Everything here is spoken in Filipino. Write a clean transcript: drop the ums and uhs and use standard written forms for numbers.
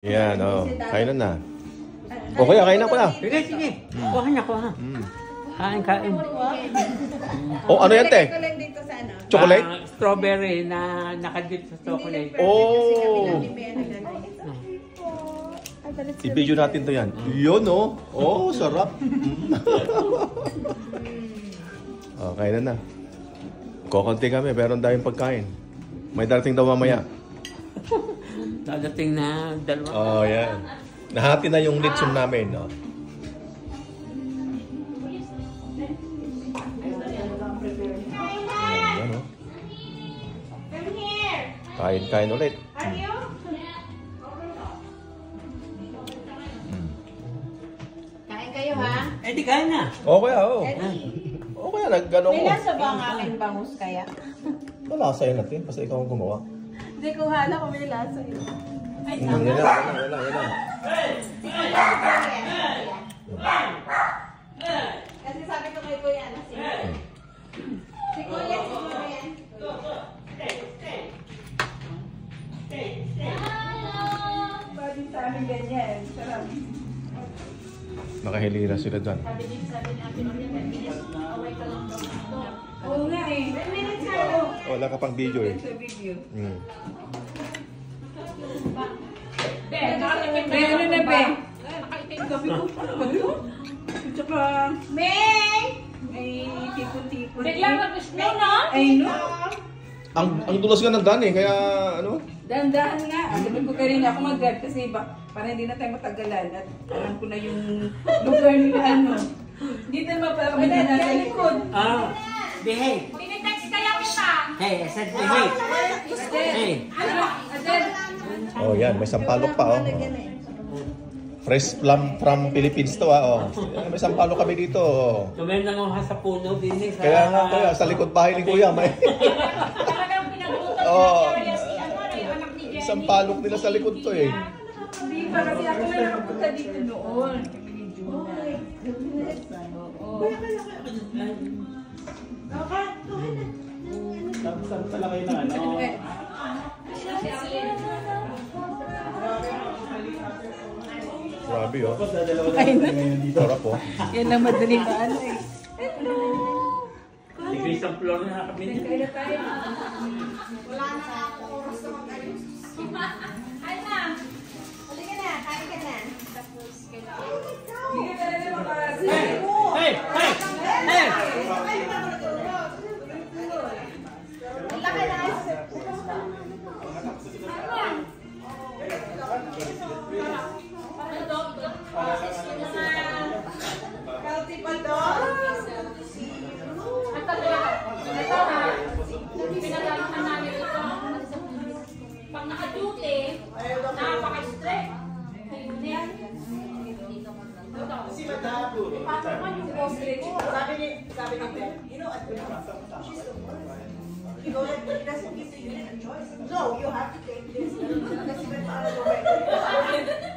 Yan, oh. Kainan na. O kaya, kainan ko na. Sige, sige. Kuha niya, kuha. Kain, kain. Oh, ano yan, te? Chocolate? Strawberry na nakadip sa chocolate. Oh! I-video natin to yan. Yun, oh. Oh, sarap. Oh, kainan na. Kukunti kami, pero ang daming pagkain. May darating daw mamaya. Dadating na dalawa. Oh, yan. Nahati na yung lechon namin, no? Ayan, oh. Kain ulit. Kain kayo ha? Eh, di kain na. Okay, oh. Okay, nag-gano May ko. lasa ba ang aking bangus kaya? Wala, sa'yo natin. Basta ikaw ang gumawa. Hindi ko hala kung may lasa yun. Ay, Yan na. kasi sabi ko kay Kuya, si Kuya, yan. Pwede sa amin ganyan. Sarap. Nakahilira sila dyan. Oo nga eh. 10 minutes na ako. Wala ka pang video eh. Sa video. May ano na, be? Gabi ko pa naman yun. At saka, May! may tipon-tipon. Biglang mag-snow na? Ay, no. Ang dulas nga ng daan eh, kaya ano? Dahan-dahan nga. Sabi ko kanina ako mag-drive kasi para hindi na tayo matagalan. At alam ko na yung lugar nila ano. Dito naman para kami na sa likod. Ah, behave. Pinitext kaya kita. Hey, I said behave. Hey. Adel, Oh yan, may sampalok pa oh. Fresh plum from Philippines to oh. May sampalok kami dito oh. Kumain na nga sa puno din eh. Kaya nga kuya, sa likod bahay ni kuya may Talagang pinagluto oh, niya si ano, yung anak ni Jenny. sampalok nila sa likod to eh. hindi pa kasi ako na nakapunta dito noon. Kami ni Juna. Oo. Tapos ano pala kayo na ano? Grabe oh. Tapos dadalawa na kayo ngayon dito. Sarap oh. Yan lang madaling ano eh. Hello! Degrees ang floor na kami. Kaya na tayo. Wala na ako oras na mag-ayos. Ay na. Halika na, kain ka na. Tapos, Hindi ka na makakasi. Hey! Hey! Hey! laki na. Healthy pa doon? Pinagalitan namin ito. Pag naka-duty, napaka-strict. Si Madam. Paano naman yung postre ko? Sabi ni Ben, you know, at she's the worst. You know, it doesn't give you a choice. No, you have to take this. Kasi Ben, paano